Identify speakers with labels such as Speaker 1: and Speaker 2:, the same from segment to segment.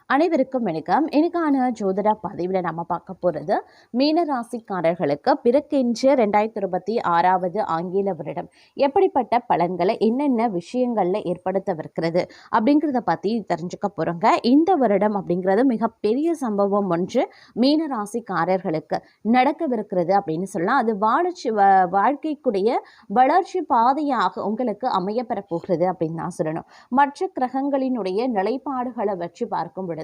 Speaker 1: அனைவருக்கும் வணக்கம். இன்னைக்கான ஜோதிட பதிவில் நம்ம பார்க்க போகிறது மீனராசிக்காரர்களுக்கு பிறக்கின்ற 2026 ஆங்கில வருடம் எப்படிப்பட்ட பலன்களை என்னென்ன விஷயங்களில் ஏற்படுத்தவிருக்கிறது அப்படிங்கிறத பற்றி தெரிஞ்சுக்க போகிறோங்க. இந்த வருடம் அப்படிங்கிறது மிகப்பெரிய சம்பவம் ஒன்று மீனராசிக்காரர்களுக்கு நடக்கவிருக்கிறது அப்படின்னு சொல்லலாம். அது வாழ்க்கைக்குடைய வளர்ச்சி பாதையாக உங்களுக்கு அமையப்பெற போகிறது அப்படின்னு தான் சொல்லணும். மற்ற கிரகங்களினுடைய நிலைப்பாடுகளை வச்சு பார்க்கும் பொழுது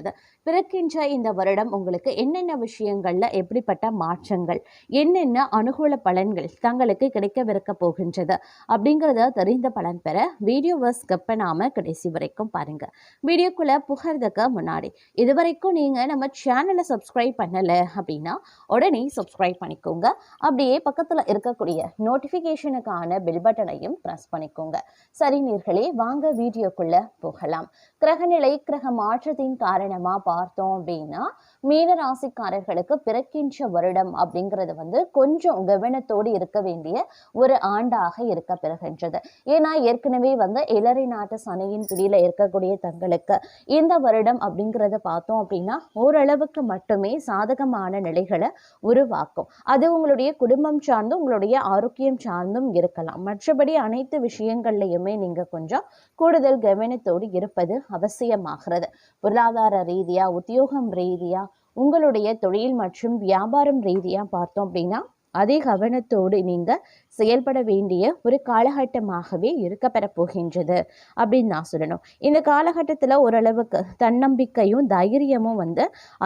Speaker 1: பிறக்கின்ற இந்த வருடம் உங்களுக்கு என்னென்ன விஷயங்கள்ல எப்படிப்பட்ட மாற்றங்கள், என்னென்ன அனுகூல பலன்கள் தங்களுக்கு கிடைக்கவிருக்க போகின்றது அப்படிங்கிறத தெரிந்த பலன் பெற வீடியோவை ஸ்கிப் பண்ணாம கடைசி வரைக்கும் பாருங்க. வீடியோக்குள்ள புகறதுக்கு முன்னாடி இதுவரைக்கும் நீங்க நம்ம சேனலை சப்ஸ்கிரைப் பண்ணல அப்படின்னா உடனே சப்ஸ்கிரைப் பண்ணிக்கோங்க. அப்படியே பக்கத்துல இருக்கக்கூடிய நோட்டிபிகேஷனுக்கான பெல் பட்டனையும் பிரஸ் பண்ணிக்கோங்க. சரி நேர்களே, வாங்க வீடியோக்குள்ள போகலாம். கிரகநிலை கிரக மாற்றத்தின் காரணமா பார்த்தோம் அப்படின்னா மீனராசிக்காரர்களுக்கு பிறக்கின்ற வருடம் அப்படிங்கிறது கொஞ்சம் கவனத்தோடு இருக்க வேண்டிய ஒரு ஆண்டாக இருக்க பெறுகின்றது. ஏன்னா ஏற்கனவே இளரை நாட்டு சனியின் பிடியில இருக்கக்கூடிய தங்களுக்கு இந்த வருடம் அப்படிங்கிறத பார்த்தோம் அப்படின்னா ஓரளவுக்கு மட்டுமே சாதகமான நிலைகளை உருவாக்கும். அது உங்களுடைய குடும்பம் சார்ந்தும் உங்களுடைய ஆரோக்கியம் சார்ந்தும் இருக்கலாம். மற்றபடி அனைத்து விஷயங்கள்லையுமே நீங்க கொஞ்சம் கூடுதல் கவனத்தோடு இருப்பது அவசியமாகிறது. பொருளாதார ரீதியா, உத்தியோகம் ரீதியா, உங்களுடைய தொழில் மற்றும் வியாபாரம் ரீதியா பார்த்தோம் அப்படின்னா அதே கவனத்தோடு நீங்க செயல்பட வேண்டிய ஒரு காலகட்டமாகவே இருக்க பெற போகின்றது அப்படின்னு நான் சொல்லணும். இந்த காலகட்டத்தில் ஓரளவுக்கு தன்னம்பிக்கையும் தைரியமும்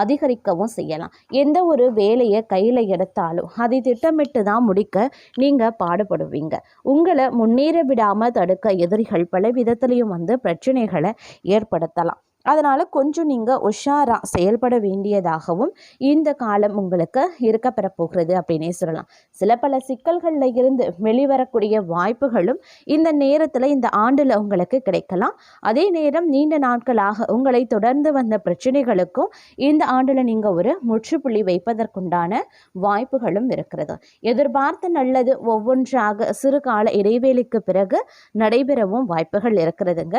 Speaker 1: அதிகரிக்கவும் செய்யலாம். எந்த ஒரு வேலையை கையில் எடுத்தாலும் அதை திட்டமிட்டு தான் முடிக்க நீங்க பாடுபடுவீங்க. உங்களை முன்னேற விடாம தடுக்க எதிரிகள் பல விதத்திலையும் பிரச்சனைகளை ஏற்படுத்தலாம். அதனால் கொஞ்சம் நீங்கள் உஷாராக செயல்பட வேண்டியதாகவும் இந்த காலம் உங்களுக்கு இருக்க பெற போகிறது அப்படின்னே சொல்லலாம். சில பல சிக்கல்களில் இருந்து வெளிவரக்கூடிய வாய்ப்புகளும் இந்த நேரத்தில் இந்த ஆண்டில் உங்களுக்கு கிடைக்கலாம். அதே நேரம் நீண்ட நாட்களாக உங்களை தொடர்ந்து வந்த பிரச்சனைகளுக்கும் இந்த ஆண்டில் நீங்கள் ஒரு முற்றுப்புள்ளி வைப்பதற்குண்டான வாய்ப்புகளும் இருக்கிறது. எதிர்பார்த்த நல்லது ஒவ்வொன்றாக சிறு கால இடைவேளைக்கு பிறகு நடைபெறவும் வாய்ப்புகள் இருக்கிறதுங்க.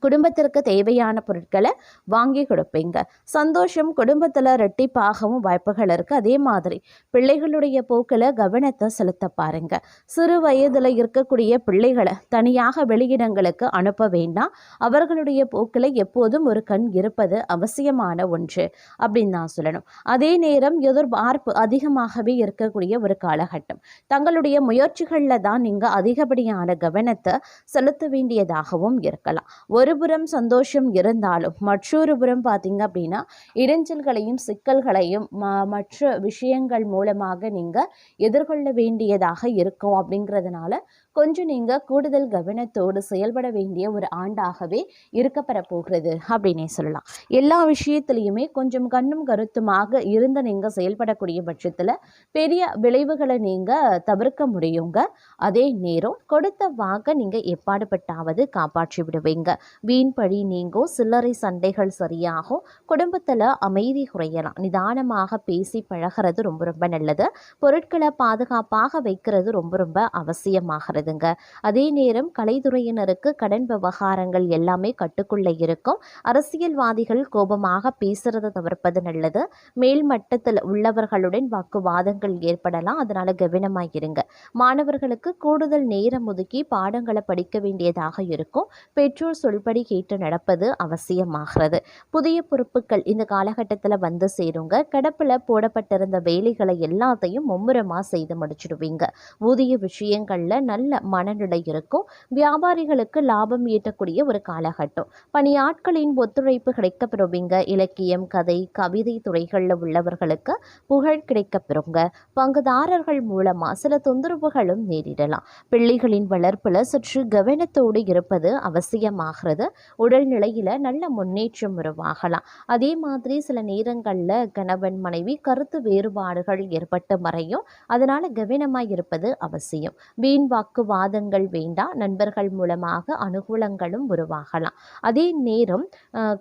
Speaker 1: குடும்பத்திற்கு தேவையான பொருட்களை வாங்கி கொடுப்பீங்க. சந்தோஷம் குடும்பத்தில் ரெட்டிப்பாகவும் வாய்ப்புகள் இருக்குது. அதே மாதிரி பிள்ளைகளுடைய போக்கில் கவனத்தை செலுத்த பாருங்க. சிறு வயதில் இருக்கக்கூடிய பிள்ளைகளை தனியாக வெளியிடங்களுக்கு அனுப்ப வேண்டாம். அவர்களுடைய போக்கில் எப்போதும் ஒரு கண் இருப்பது அவசியமான ஒன்று அப்படின்னு தான் சொல்லணும். அதே நேரம் எதிர்பார்ப்பு அதிகமாகவே இருக்கக்கூடிய ஒரு காலகட்டம். தங்களுடைய முயற்சிகளில் தான் நீங்கள் அதிகப்படியான கவனத்தை செலுத்த வேண்டியதாகவும் இருக்கலாம். ஒருபுறம் சந்தோஷம் இருந்தாலும் மற்றொரு புறம் பார்த்தீங்க அப்படின்னா இடைஞ்சல்களையும் சிக்கல்களையும் மற்ற விஷயங்கள் மூலமாக நீங்கள் எதிர்கொள்ள வேண்டியதாக இருக்கும். அப்படிங்கிறதுனால கொஞ்சம் நீங்கள் கூடுதல் கவனத்தோடு செயல்பட வேண்டிய ஒரு ஆண்டாகவே இருக்கப்பெற போகிறது அப்படின்னே சொல்லலாம். எல்லா விஷயத்திலையுமே கொஞ்சம் கண்ணும் கருத்துமாக இருந்து நீங்கள் செயல்படக்கூடிய பட்சத்தில் பெரிய விளைவுகளை நீங்கள் தவிர்க்க முடியுங்க. அதே நேரம் கொடுத்த வாக்க நீங்கள் எப்பாடுபட்டாவது காப்பாற்றி விடுவீங்க. வீண் பழி நீங்கும், சில்லறை சண்டைகள் சரியாகும், குடும்பத்தில் அமைதி குறையலாம். நிதானமாக பேசி பழகிறது ரொம்ப ரொம்ப நல்லது. பொருட்களை பாதுகாப்பாக வைக்கிறது ரொம்ப ரொம்ப அவசியமாகிறது. அதே நேரம் கலைத்துறையினருக்கு கடன் விவகாரங்கள் எல்லாமே கட்டுக்குள்ள இருக்கும். அரசியல்வாதிகள் கோபமாக பேசுறதை தவிர்ப்பது நல்லது. மேல் மட்டத்தில் உள்ளவர்களுடன் வாக்குவாதங்கள் ஏற்படலாம். அதனால கவனமாயிருங்க. மாணவர்களுக்கு கூடுதல் நேரம் ஒதுக்கி பாடங்களை படிக்க வேண்டியதாக இருக்கும். பெற்றோர் சொல்படி கேட்டு நடப்பது அவசியமாகிறது. புதிய பொறுப்புகள் இந்த காலகட்டத்தில் சேருங்க. கிடப்பில் போடப்பட்டிருந்த வேலைகளை எல்லாத்தையும் மும்முரமாக செய்து முடிச்சிடுவீங்க. ஊதிய விஷயங்கள்ல நல்ல மனநிலை இருக்கும். வியாபாரிகளுக்கு லாபம் ஈட்டக்கூடிய ஒரு காலகட்டம். பணியாட்களின் ஒத்துழைப்பு கிடைக்கப்பெறுவீங்க. இலக்கியம், கதை, கவிதை துறைகளில் உள்ளவர்களுக்கு புகழ் கிடைக்கப்பெறுங்க. பங்குதாரர்கள் மூலமா சில தொந்தரவுகளும் நேரிடலாம். பிள்ளைகளின் வளர்ப்புல சற்று கவனத்தோடு இருப்பது அவசியமாகிறது. உடல்நிலையில நல்ல முன்னேற்றம் உருவாகலாம். அதே மாதிரி சில நேரங்களில் கணவன் மனைவி கருத்து வேறுபாடுகள் ஏற்பட்டு மறையும். அதனால கவனமாய் இருப்பது அவசியம். வீண் வாக்கு வாக்குவாதங்கள் வேண்டாம். நண்பர்கள் மூலமாக அனுகூலங்களும் உருவாகலாம். அதே நேரம்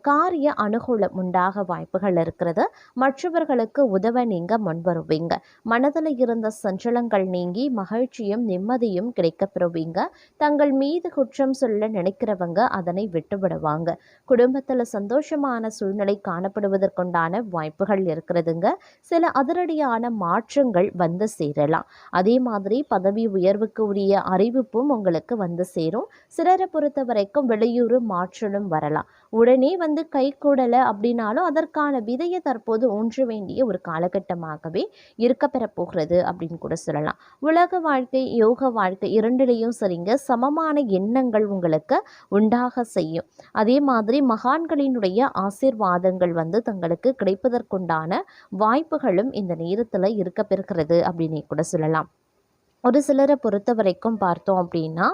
Speaker 1: காரிய அனுகூலம் உண்டாக வாய்ப்புகள் இருக்கிறது. மற்றவர்களுக்கு உதவ நீங்க முன்வருவீங்க. மனதில் இருந்த சஞ்சலங்கள் நீங்கி மகிழ்ச்சியும் நிம்மதியும் கிடைக்கப்பெறுவீங்க. தங்கள் மீது குற்றம் சொல்ல நினைக்கிறவங்க அதனை விட்டுவிடுவாங்க. குடும்பத்தில் சந்தோஷமான சூழ்நிலை காணப்படுவதற்குண்டான வாய்ப்புகள் இருக்கிறதுங்க. சில அதிரடியான மாற்றங்கள் வந்து சேரலாம். அதே மாதிரி பதவி உயர்வுக்கு உரிய அறிவிப்பும் உங்களுக்கு வந்து சேரும். சிலரை பொறுத்த வரைக்கும் வெளியூர் மாற்றலும் வரலாம். உடனே வந்து கை கூடலை அப்படின்னாலும் அதற்கான விதையை தற்போது ஊன்ற வேண்டிய ஒரு காலகட்டமாகவே இருக்கப்பெற போகிறது அப்படின்னு கூட சொல்லலாம். உலக வாழ்க்கை யோக வாழ்க்கை இரண்டிலையும் சரிங்க, சமமான எண்ணங்கள் உங்களுக்கு உண்டாக செய்யும். அதே மாதிரி மகான்களினுடைய ஆசீர்வாதங்கள் வந்து தங்களுக்கு கிடைப்பதற்குண்டான வாய்ப்புகளும் இந்த நேரத்தில் இருக்கப்பெறுகிறது அப்படின்னு கூட சொல்லலாம். ஒரு சிலரை பொறுத்த வரைக்கும் பார்த்தோம் அப்படின்னா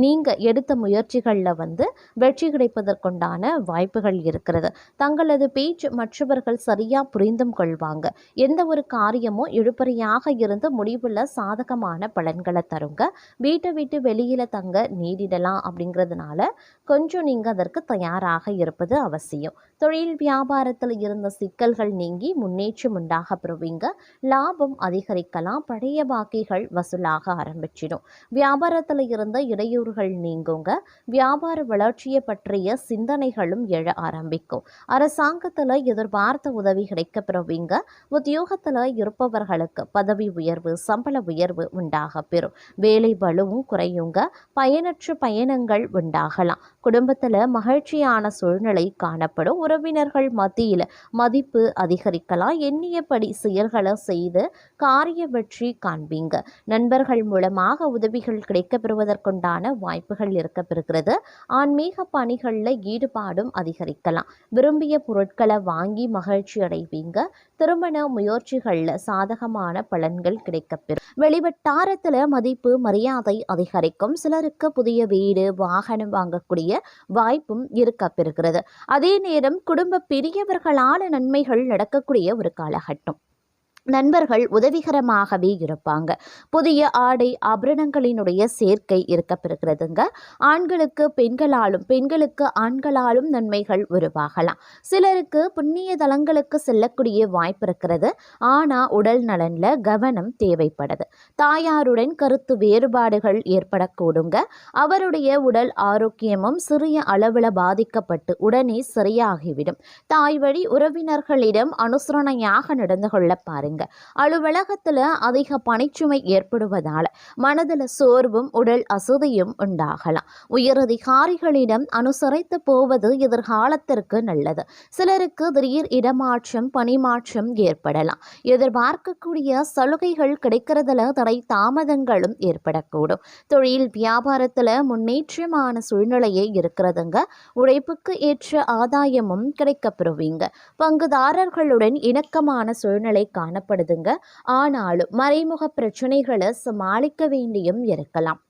Speaker 1: நீங்கள் எடுத்த முயற்சிகளில் வந்து வெற்றி கிடைப்பதற்குண்டான வாய்ப்புகள் இருக்கிறது. தங்களது பேச்சு மற்றவர்கள் சரியாக புரிந்தும் கொள்வாங்க. எந்த ஒரு காரியமும் இழுபறியாக இருந்து முடிவில் சாதகமான பலன்களை தருங்க. வீட்டை விட்டு வெளியில் தங்க நேரிடலாம். அப்படிங்கிறதுனால கொஞ்சம் நீங்கள் அதற்கு தயாராக இருப்பது அவசியம். தொழில் வியாபாரத்தில் இருந்த சிக்கல்கள் நீங்கி முன்னேற்றம் உண்டாக பெறுவீங்க. லாபம் அதிகரிக்கலாம். பழைய பாக்கிகள் வசூலாக ஆரம்பிச்சிடும். வியாபாரத்தில் இருந்த இடையூறுகள் நீங்குங்க. வியாபார வளர்ச்சியை பற்றிய சிந்தனைகளும் எழ ஆரம்பிக்கும். அரசாங்கத்தில் எதிர்பார்த்த உதவி கிடைக்கப்பெறுவீங்க. உத்தியோகத்தில் இருப்பவர்களுக்கு பதவி உயர்வு சம்பள உயர்வு உண்டாக பெறும். வேலை பளுவும் குறையுங்க. பயனற்ற பயணங்கள் உண்டாகலாம். குடும்பத்தில் மகிழ்ச்சியான சூழ்நிலை காணப்படும். உறவினர்கள் மத்தியில் மதிப்பு அதிகரிக்கலாம். எண்ணியபடி செயல்களை செய்து காரிய வெற்றி காண்பீங்க. நண்பர்கள் மூலமாக உதவிகள் கிடைக்கப்பெறுவதற்குண்டான வாய்ப்புகள் இருக்கப்பெறுகிறது. ஆன்மீக பணிகளில் ஈடுபாடும் அதிகரிக்கலாம். விரும்பிய பொருட்களை வாங்கி மகிழ்ச்சி அடைவீங்க. திருமண முயற்சிகளில் சாதகமான பலன்கள் கிடைக்கப்பெறும். வெளிவட்டாரத்தில் மதிப்பு மரியாதை அதிகரிக்கும். சிலருக்கு புதிய வீடு வாகனம் வாங்கக்கூடிய வாய்ப்பும் இருக்கப்பெறுகிறது. அதே நேரம் குடும்ப பெரியவர்களால் நன்மைகள் நடக்கக்கூடிய ஒரு காலகட்டம். நண்பர்கள் உதவிகரமாகவே இருப்பாங்க. புதிய ஆடை ஆபரணங்களினுடைய சேர்க்கை இருக்கப்பெறுகிறதுங்க. ஆண்களுக்கு பெண்களாலும் பெண்களுக்கு ஆண்களாலும் நன்மைகள் உருவாகலாம். சிலருக்கு புண்ணிய தலங்களுக்கு செல்லக்கூடிய வாய்ப்பு இருக்கிறது. ஆனால் உடல் நலனில் கவனம் தேவைப்படுது. தாயாருடன் கருத்து வேறுபாடுகள் ஏற்படக்கூடுங்க. அவருடைய உடல் ஆரோக்கியமும் சிறிய அளவில் பாதிக்கப்பட்டு உடனே சரியாகிவிடும். தாய் வழி உறவினர்களிடம் அனுசரணையாக நடந்து கொள்ள பாருங்க. அலுவலகத்துல அதிக பணிச்சுமை ஏற்படுவதால் மனதில் சோர்வும் உடல் அசதியும் உண்டாகலாம். உயரதிகாரிகளிடம் அனுசரித்து போவது எதிர்காலத்திற்கு நல்லது. சிலருக்கு திடீர் இடமாற்றம் பணிமாற்றம் ஏற்படலாம். எதிர்பார்க்கக்கூடிய சலுகைகள் கிடைக்கிறதுல தடை தாமதங்களும் ஏற்படக்கூடும். தொழில் வியாபாரத்துல முன்னேற்றமான சூழ்நிலையே இருக்கிறதுங்க. உழைப்புக்கு ஏற்ற ஆதாயமும் கிடைக்கப்பெறுவீங்க. பங்குதாரர்களுடன் இணக்கமான சூழ்நிலை காணப்படுதுங்க. ஆனாலும் மறைமுக பிரச்சனைகளை சமாளிக்க வேண்டியும் இருக்கலாம்.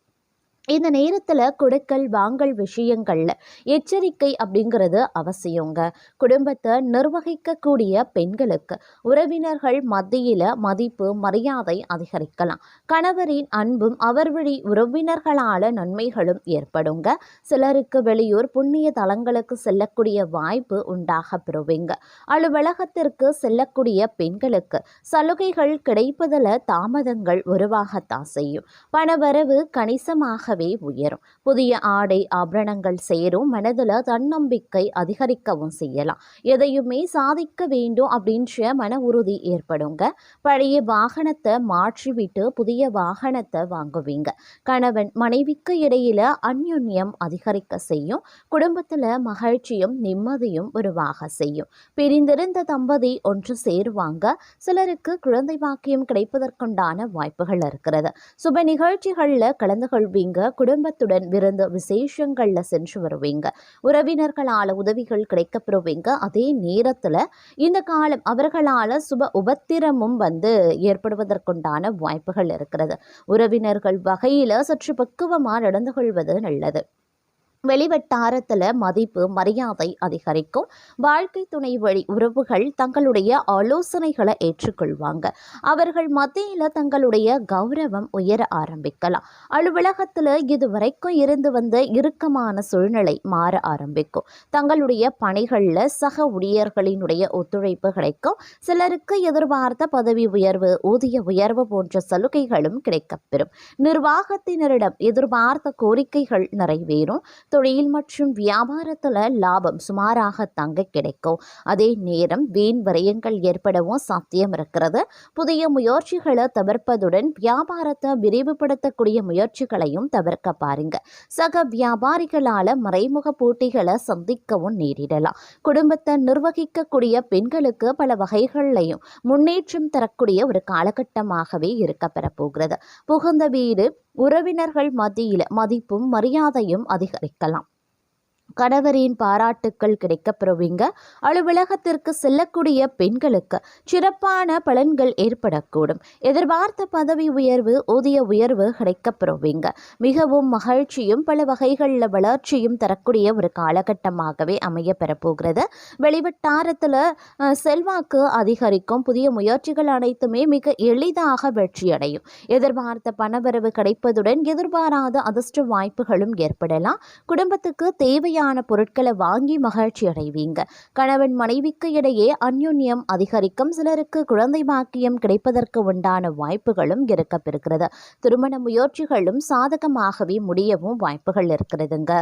Speaker 1: இந்த நேரத்தில் கொடுக்கல் வாங்கல் விஷயங்களில் எச்சரிக்கை அப்படிங்கிறது அவசியங்க. குடும்பத்தை நிர்வகிக்கக்கூடிய பெண்களுக்கு உறவினர்கள் மத்தியில் மதிப்பு மரியாதை அதிகரிக்கலாம். கணவரின் அன்பும் அவர் வழி உறவினர்களால் நன்மைகளும் ஏற்படுங்க. சிலருக்கு வெளியூர் புண்ணிய தலங்களுக்கு செல்லக்கூடிய வாய்ப்பு உண்டாக பெறுவீங்க. அலுவலகத்திற்கு செல்லக்கூடிய பெண்களுக்கு சலுகைகள் கிடைப்பதில் தாமதங்கள் உருவாகத்தான் செய்யும். பணவரவு கணிசமாக உயரும். புதிய ஆடை ஆபரணங்கள் சேரும். மனதில் தன்னம்பிக்கை அதிகரிக்கவும் செய்யலாம். எதையுமே சாதிக்க வேண்டும் அப்படின்ற மன உறுதி ஏற்படுங்க. பழைய வாகனத்தை மாற்றிவிட்டு புதிய வாகனத்தை வாங்குவீங்க. கணவன் மனைவிக்கு இடையில அந்யுன்யம் அதிகரிக்க செய்யும். குடும்பத்தில் மகிழ்ச்சியும் நிம்மதியும் உருவாக செய்யும். பிரிந்திருந்த தம்பதி ஒன்று சேருவாங்க. சிலருக்கு குழந்தை பாக்கியம் கிடைப்பதற்குண்டான வாய்ப்புகள் இருக்கிறது. சுப நிகழ்ச்சிகளில் கலந்து கொள்வீங்க. குடும்பத்துடன் விருந்து விசேஷங்கள்ல சென்று வருவீங்க. உறவினர்களால் உதவிகள் கிடைக்கப்பெறுவீங்க. அதே நேரத்துல இந்த காலம் அவர்களால சுப உபத்திரமும் வந்து ஏற்படுவதற்குண்டான வாய்ப்புகள் இருக்கிறது. உறவினர்கள் வகையில சற்று பக்குவமா நடந்து கொள்வது நல்லது. வெளிவட்டாரத்தில் மதிப்பு மரியாதை அதிகரிக்கும். வாழ்க்கை துணை வழி உறவுகள் தங்களுடைய ஆலோசனைகளை ஏற்றுக்கொள்வாங்க. அவர்கள் மத்தியில் தங்களுடைய கௌரவம் உயர ஆரம்பிக்கலாம். அலுவலகத்தில் இதுவரைக்கும் இருந்து வந்த இறுக்கமான சூழ்நிலை மாற ஆரம்பிக்கும். தங்களுடைய பணிகளில் சக ஊழியர்களினுடைய ஒத்துழைப்பு கிடைக்கும். சிலருக்கு எதிர்பார்த்த பதவி உயர்வு, ஊதிய உயர்வு போன்ற சலுகைகளும் கிடைக்கப்பெறும். நிர்வாகத்தினரிடம் எதிர்பார்த்த கோரிக்கைகள் நிறைவேறும். தொழில் மற்றும் வியாபாரத்தில் லாபம் சுமாராக தங்க கிடைக்கும். அதே நேரம் வீண் விரயங்கள் ஏற்படவும் சாத்தியம் இருக்கிறது. புதிய முயற்சிகளை தவிர்ப்பதுடன் வியாபாரத்தை விரிவுபடுத்தக்கூடிய முயற்சிகளையும் தவிர்க்க பாருங்க. சக வியாபாரிகளால் மறைமுக போட்டிகளை சந்திக்கவும் நேரிடலாம். குடும்பத்தை நிர்வகிக்கக்கூடிய பெண்களுக்கு பல வகைகளையும் முன்னேற்றம் தரக்கூடிய ஒரு காலகட்டமாகவே இருக்க பெறப்போகிறது. புகுந்த வீடு உறவினர்கள் மத்தியில் மதிப்பும் மரியாதையும் அதிகரிக்கலாம். கணவரின் பாராட்டுக்கள் கிடைக்கப்பெறுவீங்க. அலுவலகத்திற்கு செல்லக்கூடிய பெண்களுக்கு சிறப்பான பலன்கள் ஏற்படக்கூடும். எதிர்பார்த்த பதவி உயர்வு, ஊதிய உயர்வு கிடைக்கப்பெறுவீங்க. மிகவும் மகிழ்ச்சியும் பல வகைகளில் வளர்ச்சியும் தரக்கூடிய ஒரு காலகட்டமாகவே அமைய பெறப்போகிறது. வெளிவட்டாரத்தில் செல்வாக்கு அதிகரிக்கும். புதிய முயற்சிகள் அனைத்துமே மிக எளிதாக வெற்றியடையும். எதிர்பார்த்த பணவரவு கிடைப்பதுடன் எதிர்பாராத அதிர்ஷ்ட வாய்ப்புகளும் ஏற்படலாம். குடும்பத்துக்கு தேவையான பொருட்களை வாங்கி மகிழ்ச்சி அடைவீங்க. கணவன் மனைவிக்கு இடையே அந்யோன்யம் அதிகரிக்கும். சிலருக்கு குழந்தை பாக்கியம் கிடைப்பதற்கு உண்டான வாய்ப்புகளும் இருக்கப்பெறுகிறது. திருமண முயற்சிகளும் சாதகமாகவே முடியவும் வாய்ப்புகள் இருக்கிறதுங்க.